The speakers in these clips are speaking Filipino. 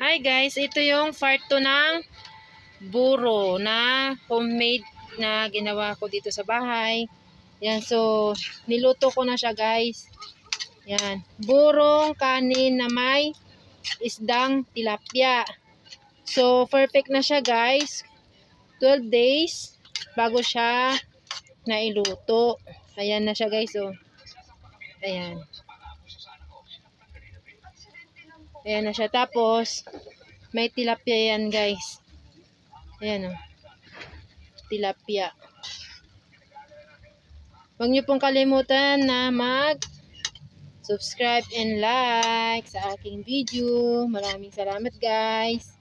Hi guys, ito yung part 2 ng buro na homemade na ginawa ko dito sa bahay. Yan, so niluto ko na siya guys. Yan, burong kanin na may isdang tilapia. So perfect na siya guys. 12 days bago siya nailuto. Ayan na siya guys, oh. Ayan. Ayan na siya. Tapos may tilapia yan guys. Ayan, oh. Tilapia. Huwag niyo pong kalimutan na mag-subscribe and like sa aking video. Maraming salamat guys.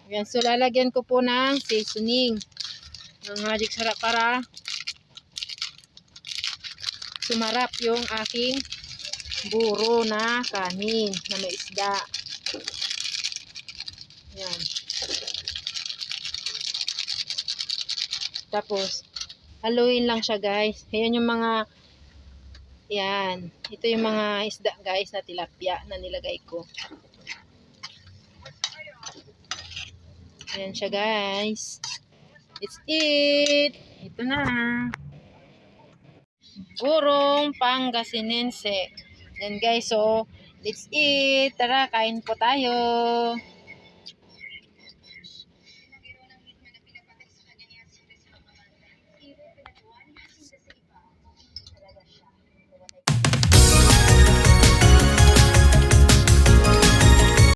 Ayan, so lalagyan ko po ng seasoning ng magic sarap para sumarap yung aking buro na kanin na may isda. Ayan. Tapos haluin lang siya guys. Ayan yung mga, yan, ito yung mga isda guys na tilapia na nilagay ko. Ayan siya guys. It's it. Ito na. Burong Pangasinense. Yan guys, so let's eat. Tara, kain po tayo.